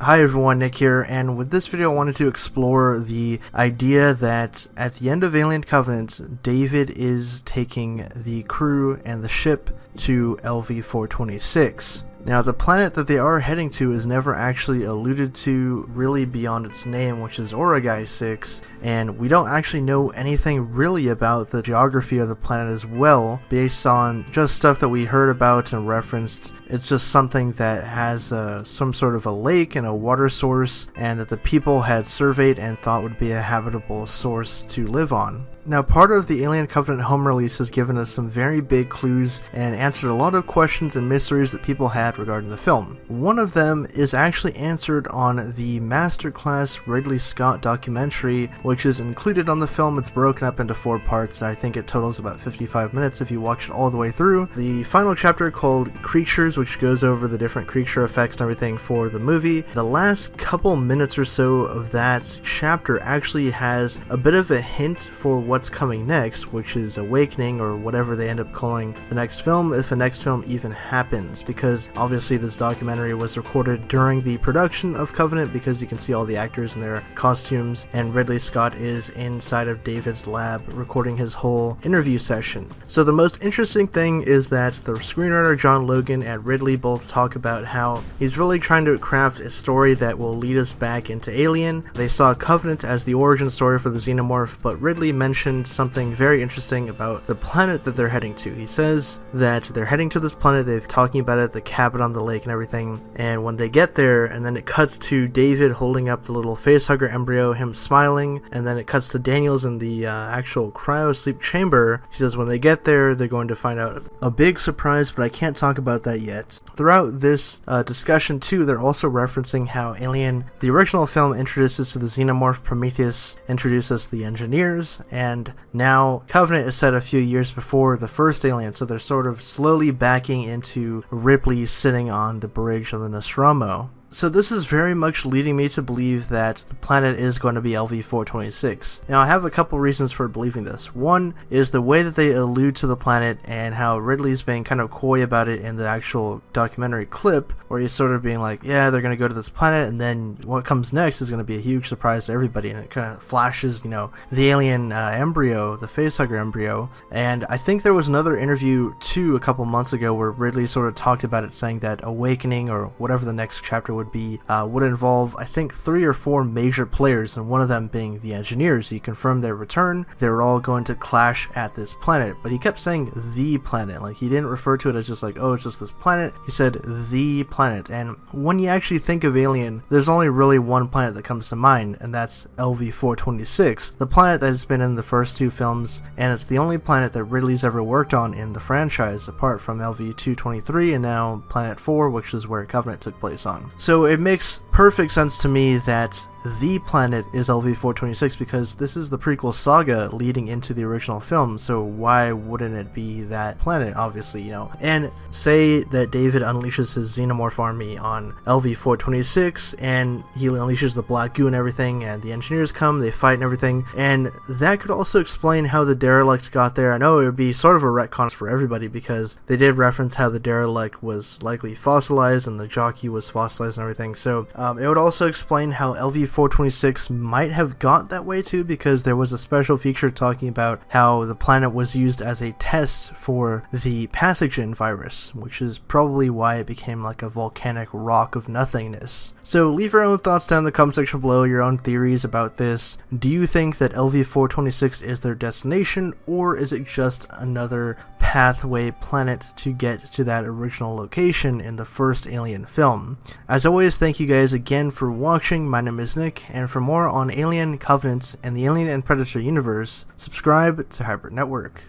Hi everyone, Nick here, and with this video I wanted to explore the idea that at the end of Alien Covenant, David is taking the crew and the ship to LV-426. Now, the planet that they are heading to is never actually alluded to really beyond its name, which is Origai 6, and we don't actually know anything really about the geography of the planet as well, based on just stuff that we heard about and referenced. It's just something that has some sort of a lake and a water source, and that the people had surveyed and thought would be a habitable source to live on. Now, part of the Alien Covenant home release has given us some very big clues and answered a lot of questions and mysteries that people had regarding the film. One of them is actually answered on the Masterclass Ridley Scott documentary, which is included on the film. It's broken up into 4 parts. I think it totals about 55 minutes if you watch it all the way through. The final chapter, called Creatures, which goes over the different creature effects and everything for the movie. The last couple minutes or so of that chapter actually has a bit of a hint for what's coming next, which is Awakening, or whatever they end up calling the next film, if a next film even happens, because obviously this documentary was recorded during the production of Covenant, because you can see all the actors in their costumes, and Ridley Scott is inside of David's lab recording his whole interview session. So the most interesting thing is that the screenwriter John Logan and Ridley both talk about how he's really trying to craft a story that will lead us back into Alien. They saw Covenant as the origin story for the Xenomorph, but Ridley mentioned something very interesting about the planet that they're heading to. He says that they're heading to this planet, they've talking about it, the cabin on the lake and everything, and when they get there, and then it cuts to David holding up the little facehugger embryo, him smiling, and then it cuts to Daniels in the actual cryo sleep chamber. He says when they get there, they're going to find out a big surprise, but I can't talk about that yet. Throughout this discussion too, they're also referencing how Alien, the original film, introduces to the Xenomorph, Prometheus introduces the engineers, and now Covenant is set a few years before the first Alien, so they're sort of slowly backing into Ripley sitting on the bridge of the Nostromo. So this is very much leading me to believe that the planet is going to be LV-426. Now, I have a couple reasons for believing this. One is the way that they allude to the planet and how Ridley's being kind of coy about it in the actual documentary clip, where he's sort of being like, yeah, they're going to go to this planet, and then what comes next is going to be a huge surprise to everybody, and it kind of flashes, you know, the alien embryo, the facehugger embryo. And I think there was another interview too a couple months ago where Ridley sort of talked about it, saying that Awakening, or whatever the next chapter would be, would involve, I think, 3 or 4 major players, and one of them being the engineers. He confirmed their return. They were all going to clash at this planet, but he kept saying the planet. Like, he didn't refer to it as just like, oh, it's just this planet. He said the planet. And when you actually think of Alien, there's only really one planet that comes to mind, and that's LV-426, the planet that has been in the first 2 films, and it's the only planet that Ridley's ever worked on in the franchise, apart from LV-223 and now Planet 4, which is where Covenant took place on. So it makes perfect sense to me that the planet is LV-426, because this is the prequel saga leading into the original film, so why wouldn't it be that planet, obviously, you know? And say that David unleashes his Xenomorph army on LV-426, and he unleashes the black goo and everything, and the engineers come, they fight and everything, and that could also explain how the derelict got there. I know it would be sort of a retcon for everybody, because they did reference how the derelict was likely fossilized, and the jockey was fossilized and everything, so it would also explain how LV-426 might have got that way too, because there was a special feature talking about how the planet was used as a test for the pathogen virus, which is probably why it became like a volcanic rock of nothingness. So leave your own thoughts down in the comment section below, your own theories about this. Do you think that LV-426 is their destination, or is it just another pathway planet to get to that original location in the first Alien film? As always, thank you guys again for watching. My name is Nick, and for more on Alien, Covenants, and the Alien and Predator universe, subscribe to Hybrid Network.